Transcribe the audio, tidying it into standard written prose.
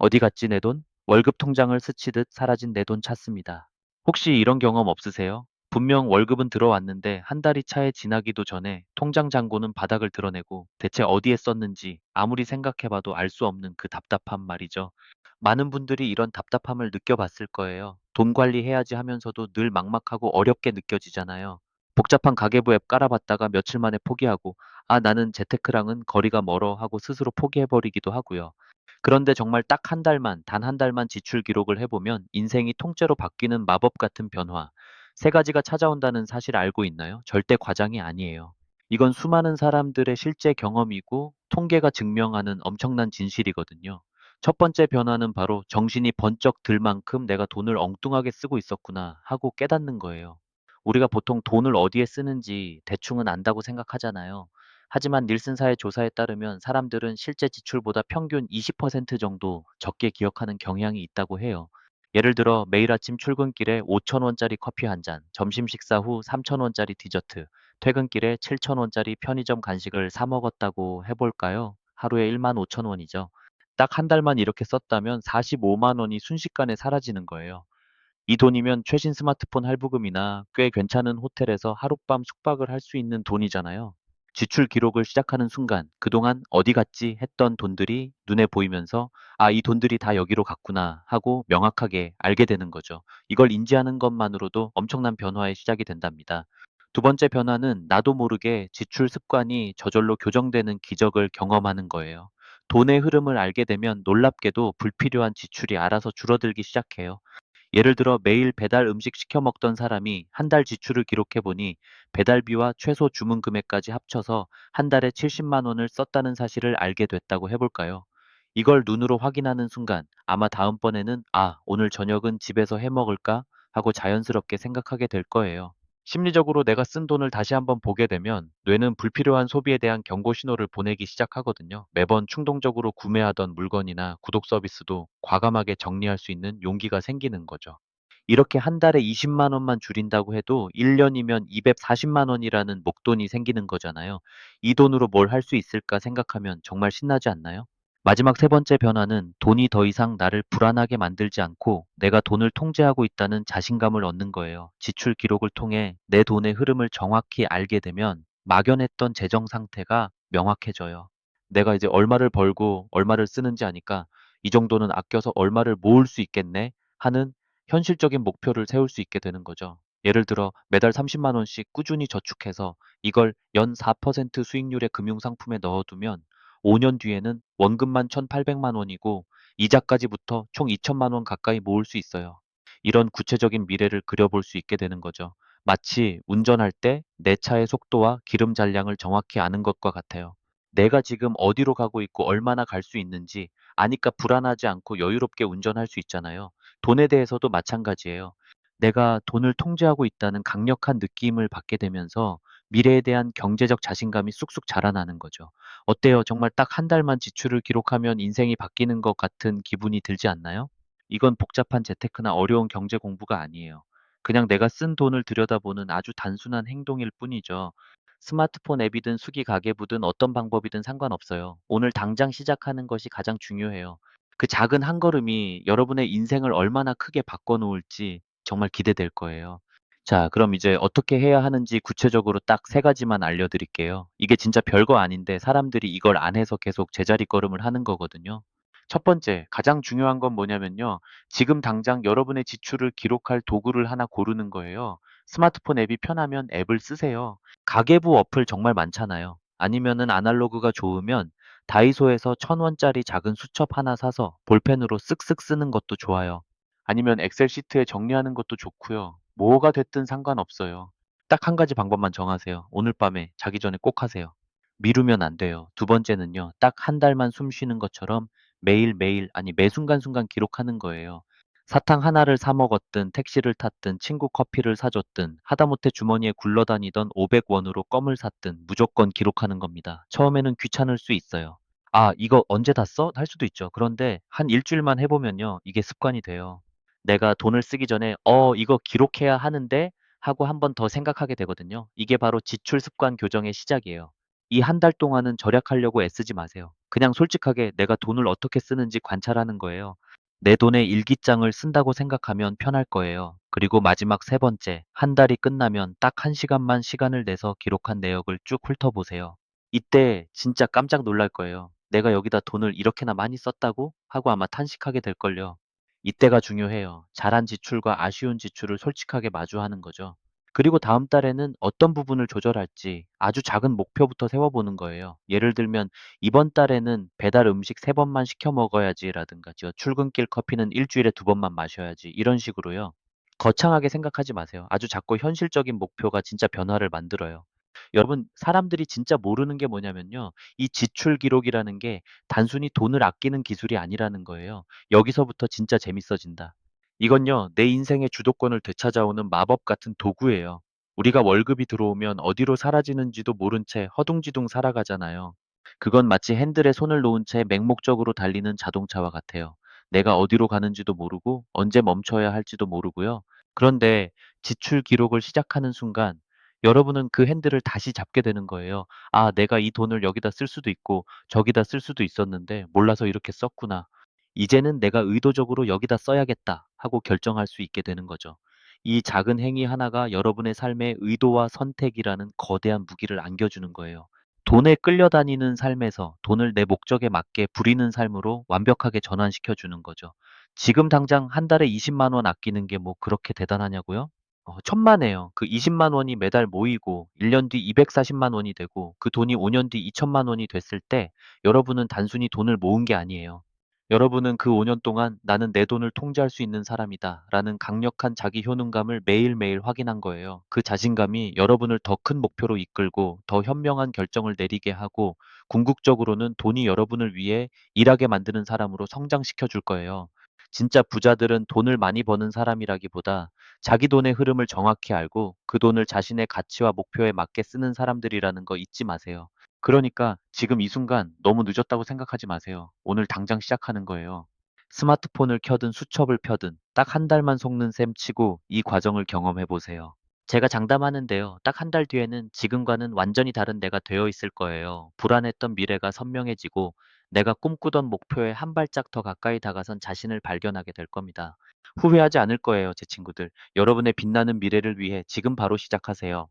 어디 갔지 내 돈? 월급 통장을 스치듯 사라진 내 돈 찾습니다. 혹시 이런 경험 없으세요? 분명 월급은 들어왔는데 한 달이 차에 지나기도 전에 통장 잔고는 바닥을 드러내고 대체 어디에 썼는지 아무리 생각해봐도 알 수 없는 그 답답함 말이죠. 많은 분들이 이런 답답함을 느껴봤을 거예요. 돈 관리해야지 하면서도 늘 막막하고 어렵게 느껴지잖아요. 복잡한 가계부 앱 깔아봤다가 며칠 만에 포기하고, 아, 나는 재테크랑은 거리가 멀어 하고 스스로 포기해버리기도 하고요. 그런데 정말 딱 한 달만, 단 한 달만 지출 기록을 해보면 인생이 통째로 바뀌는 마법 같은 변화. 세 가지가 찾아온다는 사실 알고 있나요? 절대 과장이 아니에요. 이건 수많은 사람들의 실제 경험이고 통계가 증명하는 엄청난 진실이거든요. 첫 번째 변화는 바로 정신이 번쩍 들 만큼 내가 돈을 엉뚱하게 쓰고 있었구나 하고 깨닫는 거예요. 우리가 보통 돈을 어디에 쓰는지 대충은 안다고 생각하잖아요. 하지만 닐슨사의 조사에 따르면 사람들은 실제 지출보다 평균 20% 정도 적게 기억하는 경향이 있다고 해요. 예를 들어 매일 아침 출근길에 5,000원짜리 커피 한 잔, 점심 식사 후 3,000원짜리 디저트, 퇴근길에 7,000원짜리 편의점 간식을 사 먹었다고 해볼까요? 하루에 15,000원이죠. 딱 한 달만 이렇게 썼다면 45만 원이 순식간에 사라지는 거예요. 이 돈이면 최신 스마트폰 할부금이나 꽤 괜찮은 호텔에서 하룻밤 숙박을 할 수 있는 돈이잖아요. 지출 기록을 시작하는 순간 그동안 어디 갔지 했던 돈들이 눈에 보이면서 아, 이 돈들이 다 여기로 갔구나 하고 명확하게 알게 되는 거죠. 이걸 인지하는 것만으로도 엄청난 변화의 시작이 된답니다. 두 번째 변화는 나도 모르게 지출 습관이 저절로 교정되는 기적을 경험하는 거예요. 돈의 흐름을 알게 되면 놀랍게도 불필요한 지출이 알아서 줄어들기 시작해요. 예를 들어 매일 배달 음식 시켜 먹던 사람이 한 달 지출을 기록해 보니 배달비와 최소 주문 금액까지 합쳐서 한 달에 70만 원을 썼다는 사실을 알게 됐다고 해볼까요? 이걸 눈으로 확인하는 순간 아마 다음번에는 아, 오늘 저녁은 집에서 해 먹을까? 하고 자연스럽게 생각하게 될 거예요. 심리적으로 내가 쓴 돈을 다시 한번 보게 되면 뇌는 불필요한 소비에 대한 경고 신호를 보내기 시작하거든요. 매번 충동적으로 구매하던 물건이나 구독 서비스도 과감하게 정리할 수 있는 용기가 생기는 거죠. 이렇게 한 달에 20만 원만 줄인다고 해도 1년이면 240만 원이라는 목돈이 생기는 거잖아요. 이 돈으로 뭘 할 수 있을까 생각하면 정말 신나지 않나요? 마지막 세 번째 변화는 돈이 더 이상 나를 불안하게 만들지 않고 내가 돈을 통제하고 있다는 자신감을 얻는 거예요. 지출 기록을 통해 내 돈의 흐름을 정확히 알게 되면 막연했던 재정 상태가 명확해져요. 내가 이제 얼마를 벌고 얼마를 쓰는지 아니까 이 정도는 아껴서 얼마를 모을 수 있겠네 하는 현실적인 목표를 세울 수 있게 되는 거죠. 예를 들어 매달 30만 원씩 꾸준히 저축해서 이걸 연 4% 수익률의 금융상품에 넣어두면 5년 뒤에는 원금만 1,800만 원이고 이자까지 붙어 총 2천만 원 가까이 모을 수 있어요. 이런 구체적인 미래를 그려볼 수 있게 되는 거죠. 마치 운전할 때 내 차의 속도와 기름 잔량을 정확히 아는 것과 같아요. 내가 지금 어디로 가고 있고 얼마나 갈 수 있는지 아니까 불안하지 않고 여유롭게 운전할 수 있잖아요. 돈에 대해서도 마찬가지예요. 내가 돈을 통제하고 있다는 강력한 느낌을 받게 되면서 미래에 대한 경제적 자신감이 쑥쑥 자라나는 거죠. 어때요? 정말 딱 한 달만 지출을 기록하면 인생이 바뀌는 것 같은 기분이 들지 않나요? 이건 복잡한 재테크나 어려운 경제 공부가 아니에요. 그냥 내가 쓴 돈을 들여다보는 아주 단순한 행동일 뿐이죠. 스마트폰 앱이든 수기 가계부든 어떤 방법이든 상관없어요. 오늘 당장 시작하는 것이 가장 중요해요. 그 작은 한 걸음이 여러분의 인생을 얼마나 크게 바꿔놓을지 정말 기대될 거예요. 자, 그럼 이제 어떻게 해야 하는지 구체적으로 딱 세 가지만 알려드릴게요. 이게 진짜 별거 아닌데 사람들이 이걸 안 해서 계속 제자리 걸음을 하는 거거든요. 첫 번째, 가장 중요한 건 뭐냐면요. 지금 당장 여러분의 지출을 기록할 도구를 하나 고르는 거예요. 스마트폰 앱이 편하면 앱을 쓰세요. 가계부 어플 정말 많잖아요. 아니면은 아날로그가 좋으면 다이소에서 1,000원짜리 작은 수첩 하나 사서 볼펜으로 쓱쓱 쓰는 것도 좋아요. 아니면 엑셀 시트에 정리하는 것도 좋고요. 뭐가 됐든 상관없어요. 딱 한 가지 방법만 정하세요. 오늘 밤에 자기 전에 꼭 하세요. 미루면 안 돼요. 두 번째는요. 딱 한 달만 숨 쉬는 것처럼 매일매일, 아니 매 순간순간 기록하는 거예요. 사탕 하나를 사 먹었든 택시를 탔든 친구 커피를 사줬든 하다못해 주머니에 굴러다니던 500원으로 껌을 샀든 무조건 기록하는 겁니다. 처음에는 귀찮을 수 있어요. 아, 이거 언제 다 써? 할 수도 있죠. 그런데 한 일주일만 해보면요. 이게 습관이 돼요. 내가 돈을 쓰기 전에 이거 기록해야 하는데 하고 한 번 더 생각하게 되거든요. 이게 바로 지출 습관 교정의 시작이에요. 이 한 달 동안은 절약하려고 애쓰지 마세요. 그냥 솔직하게 내가 돈을 어떻게 쓰는지 관찰하는 거예요. 내 돈의 일기장을 쓴다고 생각하면 편할 거예요. 그리고 마지막 세 번째, 한 달이 끝나면 딱 한 시간만 시간을 내서 기록한 내역을 쭉 훑어보세요. 이때 진짜 깜짝 놀랄 거예요. 내가 여기다 돈을 이렇게나 많이 썼다고? 하고 아마 탄식하게 될걸요. 이때가 중요해요. 잘한 지출과 아쉬운 지출을 솔직하게 마주하는 거죠. 그리고 다음 달에는 어떤 부분을 조절할지 아주 작은 목표부터 세워보는 거예요. 예를 들면 이번 달에는 배달 음식 3번만 시켜 먹어야지라든가 출근길 커피는 일주일에 2번만 마셔야지 이런 식으로요. 거창하게 생각하지 마세요. 아주 작고 현실적인 목표가 진짜 변화를 만들어요. 여러분, 사람들이 진짜 모르는 게 뭐냐면요. 이 지출 기록이라는 게 단순히 돈을 아끼는 기술이 아니라는 거예요. 여기서부터 진짜 재밌어진다. 이건요, 내 인생의 주도권을 되찾아오는 마법 같은 도구예요. 우리가 월급이 들어오면 어디로 사라지는지도 모른 채 허둥지둥 살아가잖아요. 그건 마치 핸들에 손을 놓은 채 맹목적으로 달리는 자동차와 같아요. 내가 어디로 가는지도 모르고 언제 멈춰야 할지도 모르고요. 그런데 지출 기록을 시작하는 순간 여러분은 그 핸들을 다시 잡게 되는 거예요. 아, 내가 이 돈을 여기다 쓸 수도 있고 저기다 쓸 수도 있었는데 몰라서 이렇게 썼구나. 이제는 내가 의도적으로 여기다 써야겠다 하고 결정할 수 있게 되는 거죠. 이 작은 행위 하나가 여러분의 삶에 의도와 선택이라는 거대한 무기를 안겨주는 거예요. 돈에 끌려다니는 삶에서 돈을 내 목적에 맞게 부리는 삶으로 완벽하게 전환시켜 주는 거죠. 지금 당장 한 달에 20만 원 아끼는 게 뭐 그렇게 대단하냐고요? 천만에요. 그 20만 원이 매달 모이고 1년 뒤 240만 원이 되고 그 돈이 5년 뒤 2천만 원이 됐을 때 여러분은 단순히 돈을 모은 게 아니에요. 여러분은 그 5년 동안 나는 내 돈을 통제할 수 있는 사람이다 라는 강력한 자기 효능감을 매일매일 확인한 거예요. 그 자신감이 여러분을 더 큰 목표로 이끌고 더 현명한 결정을 내리게 하고 궁극적으로는 돈이 여러분을 위해 일하게 만드는 사람으로 성장시켜 줄 거예요. 진짜 부자들은 돈을 많이 버는 사람이라기보다 자기 돈의 흐름을 정확히 알고 그 돈을 자신의 가치와 목표에 맞게 쓰는 사람들이라는 거 잊지 마세요. 그러니까 지금 이 순간 너무 늦었다고 생각하지 마세요. 오늘 당장 시작하는 거예요. 스마트폰을 켜든 수첩을 펴든 딱 한 달만 속는 셈 치고 이 과정을 경험해 보세요. 제가 장담하는데요. 딱 한 달 뒤에는 지금과는 완전히 다른 내가 되어 있을 거예요. 불안했던 미래가 선명해지고 내가 꿈꾸던 목표에 한 발짝 더 가까이 다가선 자신을 발견하게 될 겁니다. 후회하지 않을 거예요, 제 친구들. 여러분의 빛나는 미래를 위해 지금 바로 시작하세요.